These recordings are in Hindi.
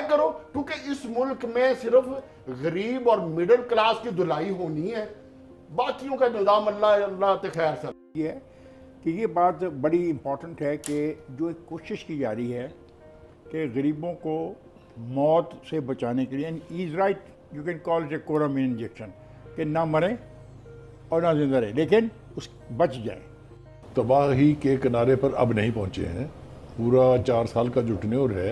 करो, क्योंकि इस मुल्क में सिर्फ गरीब और मिडिल क्लास की धुलाई होनी है, बाकियों का निज़ाम अल्लाह अल्लाह ते खैर सर। ये है कि ये बात बड़ी इम्पॉर्टेंट है कि जो एक कोशिश की जा रही है कि गरीबों को मौत से बचाने के लिए, is right, you can call it a quorum injection, कि ना मरें और ना जिंदा रहे, लेकिन उस बच जाए। तबाही के किनारे पर अब नहीं पहुंचे हैं। पूरा 4 साल का जो टेन्योर है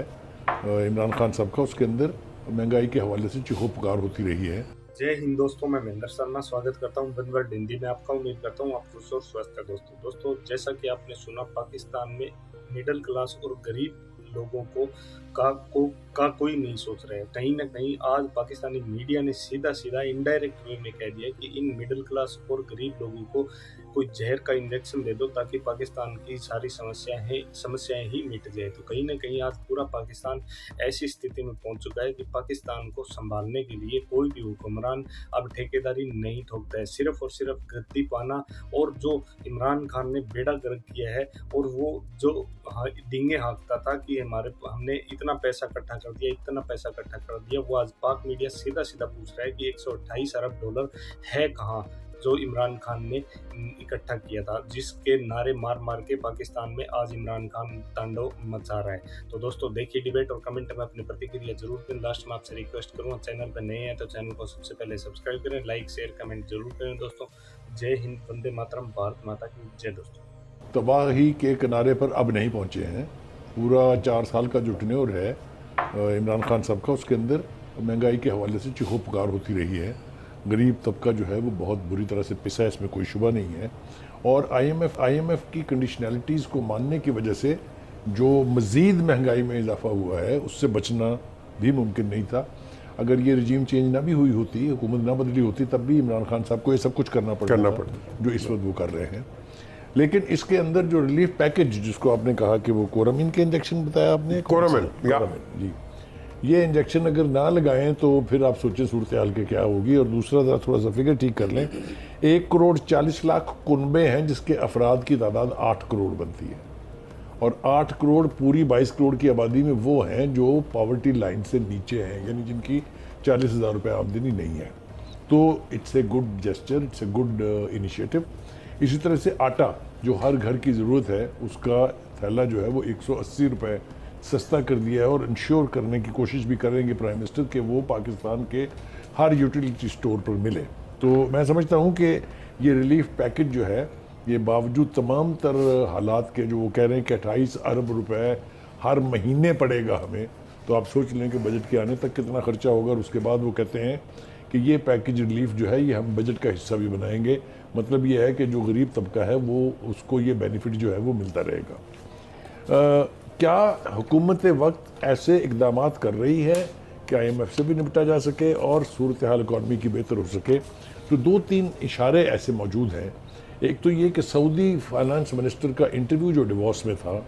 इमरान खान साहब का, उसके अंदर महंगाई के हवाले से चीखो पुकार होती रही है। जय हिंद दोस्तों, मैं महेंद्र शर्मा स्वागत करता हूं बनवर्ड हिंदी में आपका। उम्मीद करता हूं आप खुश और स्वस्थ हैं। दोस्तों जैसा कि आपने सुना, पाकिस्तान में मिडिल क्लास और गरीब लोगों का कोई नहीं सोच रहे हैं। कहीं ना कहीं आज पाकिस्तानी मीडिया ने सीधा इनडायरेक्ट वे में कह दिया कि इन मिडिल क्लास और गरीब लोगों को कोई जहर का इंजेक्शन दे दो ताकि पाकिस्तान की सारी समस्याएं ही मिट जाए। तो कहीं ना कहीं आज पूरा पाकिस्तान ऐसी स्थिति में पहुंच चुका है कि पाकिस्तान को संभालने के लिए कोई भी हुक्मरान अब ठेकेदारी नहीं ठोकता है। सिर्फ और सिर्फ गद्दी पाना, और जो इमरान खान ने बेड़ा गर्क किया है, और वो जो डींगे हाँकता था कि हमने इतना पैसा इकट्ठा कर दिया, वो आज पाक मीडिया सीधा पूछ रहा है कि 128 अरब डॉलर है कहाँ, जो इमरान खान ने इकट्ठा किया था, जिसके नारे मार के पाकिस्तान में आज इमरान खान तांडव मचा रहा है। तो दोस्तों देखिए डिबेट और कमेंट में अपनी प्रतिक्रिया जरूर दें। लास्ट में आपसे रिक्वेस्ट करूँगा, चैनल पर नए हैं तो चैनल को सबसे पहले सब्सक्राइब करें, लाइक शेयर कमेंट जरूर करें। दोस्तों जय हिंद, वंदे मातरम, भारत माता की जय। दोस्तों तबाही के किनारे पर अब नहीं पहुंचे हैं। पूरा 4 साल का जो टेन्योर है इमरान खान साहब का, उसके अंदर महंगाई के हवाले से चीखो पुकार होती रही है। गरीब तबका जो है वो बहुत बुरी तरह से पिसा है, इसमें कोई शुबा नहीं है। और आईएमएफ की कंडीशनैलिटीज़ को मानने की वजह से जो मज़ीद महंगाई में इजाफा हुआ है, उससे बचना भी मुमकिन नहीं था। अगर ये रजीम चेंज ना भी हुई होती, हुकूमत ना बदली होती, तब भी इमरान खान साहब को ये सब कुछ करना पड़ता जो इस वक्त वो कर रहे हैं। लेकिन इसके अंदर जो रिलीफ पैकेज, जिसको आपने कहा कि वो कोरामिन के इंजेक्शन बताया आपने, कोरामिन जी, ये इंजेक्शन अगर ना लगाएं तो फिर आप सोचें सूरत हाल के क्या होगी। और दूसरा थोड़ा सा फिगर ठीक कर लें, 1 करोड़ 40 लाख कुनबे हैं जिसके अफराद की तादाद 8 करोड़ बनती है, और 8 करोड़ पूरी 22 करोड़ की आबादी में वो हैं जो पॉवर्टी लाइन से नीचे हैं, यानी जिनकी 40,000 रुपये आमदनी नहीं है। तो it's a good gesture, it's a good initiative. इसी तरह से आटा जो हर घर की ज़रूरत है, उसका थैला जो है वो 180 रुपये सस्ता कर दिया है, और इंश्योर करने की कोशिश भी करेंगे प्राइम मिनिस्टर कि वो पाकिस्तान के हर यूटिलिटी स्टोर पर मिले। तो मैं समझता हूँ कि ये रिलीफ पैकेज जो है, ये बावजूद तमाम तर हालात के, जो वो कह रहे हैं कि 28 अरब रुपए हर महीने पड़ेगा हमें, तो आप सोच लें कि बजट के आने तक कितना खर्चा होगा। और उसके बाद वो कहते हैं कि ये पैकेज रिलीफ जो है ये हम बजट का हिस्सा भी बनाएंगे। मतलब ये है कि जो गरीब तबका है वो, उसको ये बेनिफिट जो है वो मिलता रहेगा। क्या हुकूमत वक्त ऐसे इकदाम कर रही है कि IMF से भी निपटा जा सके और सूरत हाल इकॉनमी की बेहतर हो सके? तो 2-3 इशारे ऐसे मौजूद हैं। एक तो ये कि सऊदी फाइनेंस मिनिस्टर का इंटरव्यू जो डिवोर्स में था,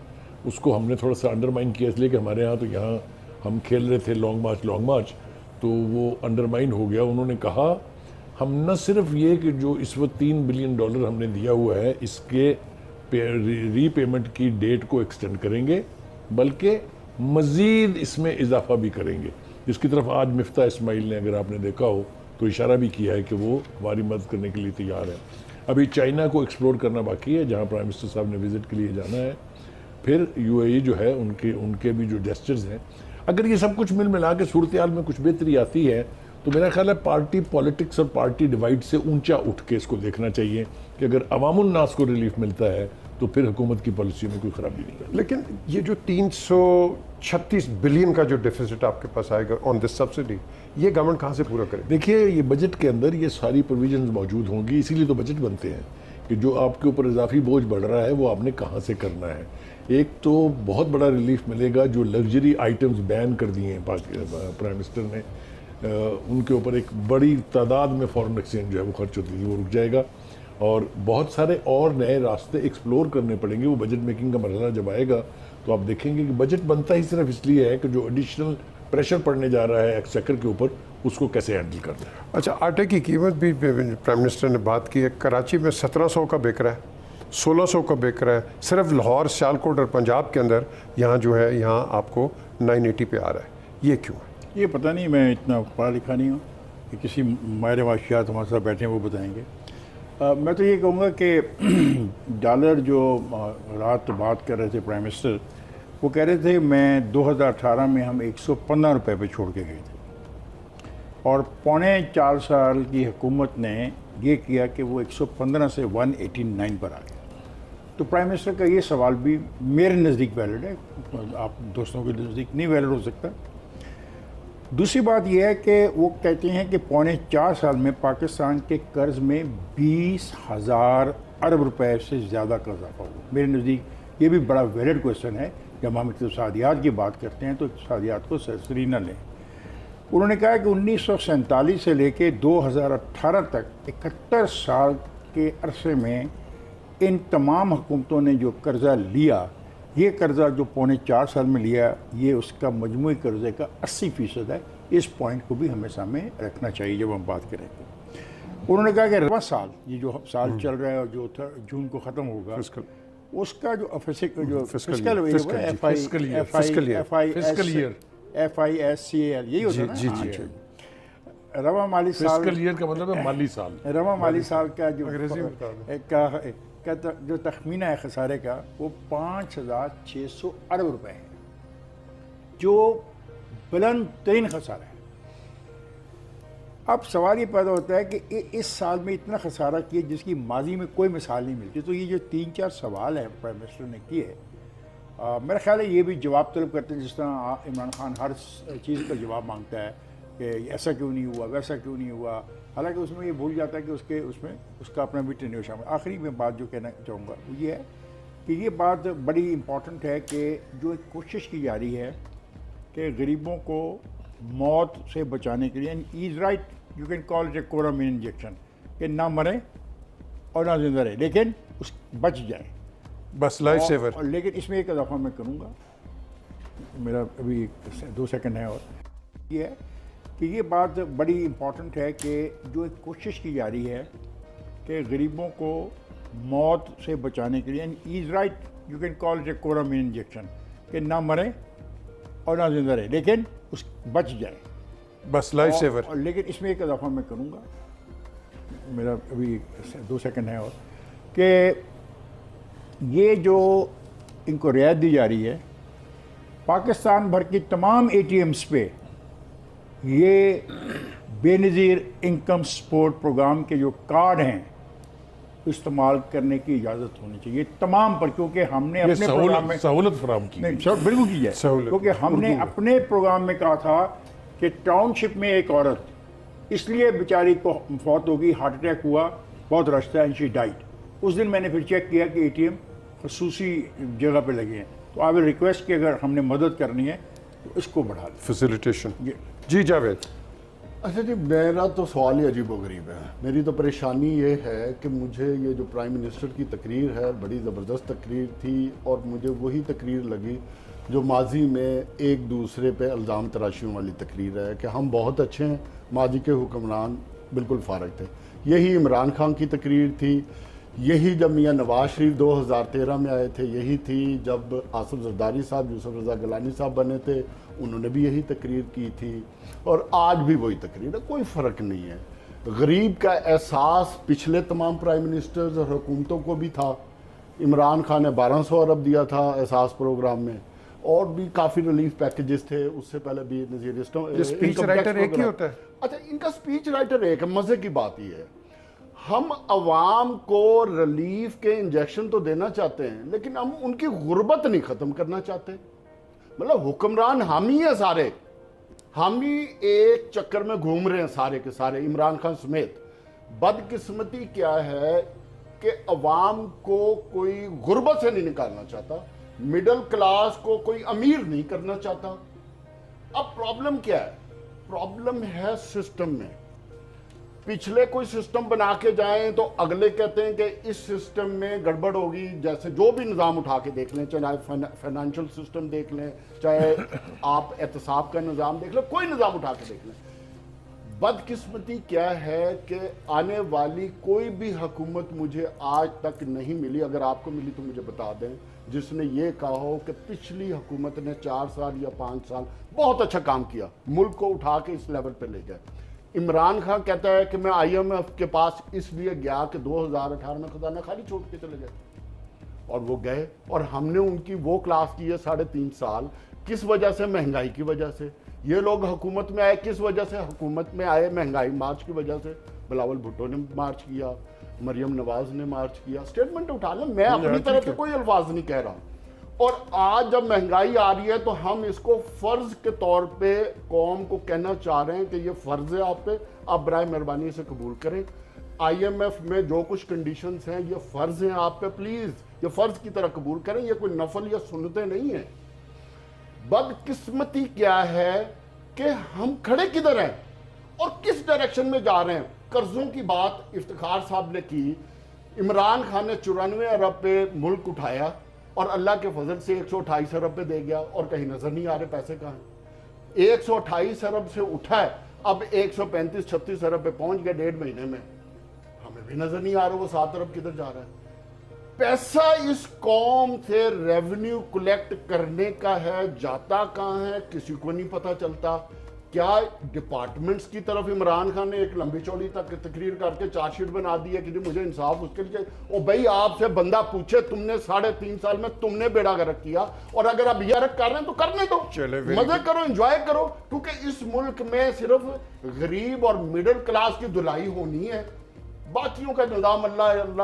उसको हमने थोड़ा सा अंडरमाइन किया, इसलिए कि हमारे यहाँ तो यहाँ हम खेल रहे थे लॉन्ग मार्च, तो वो अंडरमाइन हो गया। उन्होंने कहा हम न सिर्फ ये कि जो इस वक्त $3 बिलियन हमने दिया हुआ है, इसके रीपेमेंट की डेट को एक्सटेंड करेंगे, बल्कि मज़ीद इसमें इजाफा भी करेंगे, जिसकी तरफ आज मिफ्ता इस्माइल ने, अगर आपने देखा हो तो इशारा भी किया है कि वो हमारी मदद करने के लिए तैयार है। अभी चाइना को एक्सप्लोर करना बाकी है, जहाँ प्राइम मिनिस्टर साहब ने विज़िट के लिए जाना है। फिर UAE जो है, उनके भी जो जेस्चर्स हैं, अगर ये सब कुछ मिल मिला के सूरत हाल में कुछ बेहतरी आती है, तो मेरा ख्याल है पार्टी पॉलिटिक्स और पार्टी डिवाइड से ऊंचा उठ के इसको देखना चाहिए कि अगर अवामुन नास को रिलीफ मिलता है तो फिर हुकूमत की पॉलिसी में कोई खराबी नहीं है। लेकिन ये जो 336 बिलियन का जो डेफिसिट आपके पास आएगा ऑन दिस सब्सिडी, ये गवर्नमेंट कहाँ से पूरा करे? देखिए, ये बजट के अंदर ये सारी प्रोविजंस मौजूद होंगी, इसीलिए तो बजट बनते हैं कि जो आपके ऊपर इजाफी बोझ बढ़ रहा है वो आपने कहाँ से करना है। एक तो बहुत बड़ा रिलीफ मिलेगा, जो लग्जरी आइटम्स बैन कर दिए हैं प्राइम मिनिस्टर ने, उनके ऊपर एक बड़ी तादाद में फॉरेन एक्सचेंज जो है वो खर्च होती थी, वो रुक जाएगा। और बहुत सारे और नए रास्ते एक्सप्लोर करने पड़ेंगे। वो बजट मेकिंग का मरहला जब आएगा तो आप देखेंगे कि बजट बनता ही सिर्फ इसलिए है कि जो एडिशनल प्रेशर पड़ने जा रहा है एक्सचेकर के ऊपर, उसको कैसे हैंडल करना है। अच्छा, आटे की कीमत भी प्राइम मिनिस्टर ने बात की है। कराची में 1700 का बिक रहा है, 1600 का बिक रहा है। सिर्फ लाहौर, सियालकोट और पंजाब के अंदर यहाँ जो है, यहाँ आपको 980 पे आ रहा है। ये क्यों? ये पता नहीं, मैं इतना पढ़ा लिखा नहीं हूँ कि किसी माहिर माशियात हमारे साथ बैठे हैं वो बताएंगे। मैं तो ये कहूँगा कि डॉलर जो रात बात कर रहे थे प्राइम मिनिस्टर, वो कह रहे थे मैं 2018 में हम 115 रुपये पे छोड़ के गए थे और पौने 4 साल की हुकूमत ने ये किया कि वो 115 से 189 पर आ गया। तो प्राइम मिनिस्टर का ये सवाल भी मेरे नज़दीक वैलिड है, आप दोस्तों के नज़दीक नहीं वैलिड हो सकता। दूसरी बात यह है कि वो कहते हैं कि पौने 4 साल में पाकिस्तान के कर्ज़ में 20,000 अरब रुपए से ज़्यादा का इजाफा हुआ। मेरे नज़दीक ये भी बड़ा वैलिड क्वेश्चन है। जब हम इक़्तिसादियात की बात करते हैं तो इक़्तिसादियात को सरसरी न लें। उन्होंने कहा कि 1947 से लेके 2018 तक 71 साल के अरसे में इन तमाम हुकूमतों ने जो कर्ज़ा लिया, ये कर्ज़ा जो पौने 4 साल में लिया, ये उसका मजमूई कर्ज़े का 80% है। इस पॉइंट को भी हमें सामने रखना चाहिए जब हम बात करें। उन्होंने कहा कि 12 साल, ये जो साल चल रहा है और जो जून को ख़त्म होगा, उसका जो FISCAL यही होता है ना, रवा माली साल, फिस्कल ईयर का मतलब है माली साल। रवा माली साल का जो तखमीना है खसारे का, वो 5,600 अरब रुपए है, जो बुलंद तरीन खसारा है। अब सवाल ये पैदा होता है कि इस साल में इतना खसारा किया जिसकी माजी में कोई मिसाल नहीं मिलती। तो ये जो 3-4 सवाल है प्राइम मिनिस्टर ने किए, मेरा ख्याल है ये भी जवाब तलब करते हैं। जिस तरह इमरान खान हर चीज़ का जवाब मांगता है कि ऐसा क्यों नहीं हुआ, वैसा क्यों नहीं हुआ, हालांकि उसमें ये भूल जाता है कि उसका अपना भी टेन्योर शामिल। आखिरी में बात जो कहना चाहूँगा वो ये है कि ये बात बड़ी इम्पॉर्टेंट है कि जो एक कोशिश की जा रही है कि गरीबों को मौत से बचाने के लिए, is right, you can call it a coramine injection, कि ना मरें और ना जिंदा रहे, लेकिन उस बच जाए, बस लाइफ सेवर। लेकिन इसमें एक इजाफा मैं करूँगा, मेरा अभी 2 सेकंड है, और ये है कि ये बात बड़ी इम्पॉर्टेंट है कि जो एक कोशिश की जा रही है कि गरीबों को मौत से बचाने के लिए, is right, you can call it a coramine injection, कि ना मरें और ना जिंदा रहे, लेकिन उस बच जाए, बस लाइफ सेवर। लेकिन इसमें एक इजाफा मैं करूँगा, मेरा अभी 2 सेकंड है, और कि ये जो इनको रियायत दी जा रही है, पाकिस्तान भर की तमाम ATMs पे ये बेनज़ीर इनकम सपोर्ट प्रोग्राम के जो कार्ड हैं इस्तेमाल करने की इजाज़त होनी चाहिए तमाम पर, क्योंकि हमने अपने प्रोग्राम में सहूलत फराहम की। नहीं सब बिल्कुल की जाए, क्योंकि हमने अपने प्रोग्राम में कहा था कि टाउनशिप में एक औरत इसलिए बेचारी को फौत होगी, हार्ट अटैक हुआ, बहुत रश था, एंड शी डाइड। उस दिन मैंने फिर चेक किया कि ATM खसूसी जगह पे लगे हैं। तो आई विल रिक्वेस्ट कि अगर हमने मदद करनी है तो इसको बढ़ा दें, फैसिलिटेशन। जी जावेद। अच्छा जी, मेरा तो सवाल ही अजीबोगरीब है। मेरी तो परेशानी ये है कि मुझे ये जो प्राइम मिनिस्टर की तकरीर है, बड़ी ज़बरदस्त तकरीर थी, और मुझे वही तकरीर लगी जो माजी में एक दूसरे पे इल्ज़ाम तराशियों वाली तकरीर है कि हम बहुत अच्छे हैं, माजी के हुक्मरान बिल्कुल फारग थे। यही इमरान खान की तकरीर थी, यही जब मियाँ नवाज शरीफ 2013 में आए थे, यही थी जब आसिफ जरदारी साहब, यूसुफ रज़ा गिलानी साहब बने थे, उन्होंने भी यही तकरीर की थी, और आज भी वही तकरीर है, कोई फ़र्क नहीं है। गरीब का एहसास पिछले तमाम प्राइम मिनिस्टर्स और हुकूमतों को भी था। इमरान खान ने 1200 अरब दिया था एहसास प्रोग्राम में, और भी काफ़ी रिलीफ पैकेजेस थे, उससे पहले भी नज़ीर स्पीच राइटर एक ही होता है। अच्छा, इनका स्पीच राइटर एक है। मज़े की बात यह है, हम अवाम को रिलीफ के इंजेक्शन तो देना चाहते हैं, लेकिन हम उनकी गुर्बत नहीं ख़त्म करना चाहते। मतलब हुक्मरान हम ही हैं सारे, हम ही एक चक्कर में घूम रहे हैं सारे के सारे, इमरान खान समेत। बदकिस्मती क्या है कि अवाम को कोई गुर्बत से नहीं निकालना चाहता, मिडिल क्लास को कोई अमीर नहीं करना चाहता। अब प्रॉब्लम क्या है? प्रॉब्लम है सिस्टम में। पिछले कोई सिस्टम बना के जाएं तो अगले कहते हैं कि इस सिस्टम में गड़बड़ होगी। जैसे जो भी निज़ाम उठा के देख लें, चाहे फाइनेंशियल सिस्टम देख लें, चाहे आप एहतसाब का निज़ाम देख लें, कोई निज़ाम उठा के देख लें, बदकिस्मती क्या है कि आने वाली कोई भी हुकूमत मुझे आज तक नहीं मिली, अगर आपको मिली तो मुझे बता दें, जिसने ये कहा हो कि पिछली हुकूमत ने 4 साल या 5 साल बहुत अच्छा काम किया, मुल्क को उठा के इस लेवल पे ले गए। इमरान खान कहता है कि मैं IMF के पास इसलिए गया कि 2018 में खजाना खाली छोड़ के चले गए, और वो गए और हमने उनकी वो क्लास की है 3.5 साल। किस वजह से? महंगाई की वजह से। ये लोग हुकूमत में आए किस वजह से? हुकूमत में आए महंगाई मार्च की वजह से। बिलावल भुट्टो ने मार्च किया, मरियम नवाज ने मार्च किया। स्टेटमेंट उठा लें, मैं अपनी तरफ से कोई अल्फाज नहीं कह रहा। और आज जब महंगाई आ रही है तो हम इसको फर्ज के तौर पे कौम को कहना चाह रहे हैं कि ये फर्ज है आप पे, आप बराए मेहरबानी से कबूल करें। IMF में जो कुछ कंडीशंस हैं ये फर्ज हैं आप पे, प्लीज ये फर्ज की तरह कबूल करें, ये कोई नफल या सुन्नतें नहीं है। बदकिस्मती क्या है कि हम खड़े किधर हैं और किस डायरेक्शन में जा रहे हैं। कर्जों की बात इफ्तिखार साहब ने की, इमरान खान ने 94 अरब पे मुल्क उठाया और अल्लाह के फजल से 128 अरब पे दे गया, और कहीं नजर नहीं आ रहे पैसे कहाँ हैं। 128 अरब से उठा है, अब 135-36 अरब पे पहुंच गया 1.5 महीने में, हमें भी नजर नहीं आ रहा वो 7 अरब किधर जा रहा है। पैसा इस कौम से रेवेन्यू कलेक्ट करने का है, जाता कहाँ है किसी को नहीं पता चलता। क्या डिपार्टमेंट्स की तरफ इमरान खान ने एक लंबी चौड़ी तक तकरीर करके चार्जशीट बना दी है कि जी मुझे इंसाफ उसके लिए चाहिए। ओ भाई, आपसे बंदा पूछे, तुमने 3.5 साल में तुमने बेड़ा गर्क किया, और अगर अब यह कर रहे हैं तो करने दो, मजे करो, एंजॉय करो, क्योंकि इस मुल्क में सिर्फ गरीब और मिडिल क्लास की धुलाई होनी है। बाकियों का निजाम अल्लाह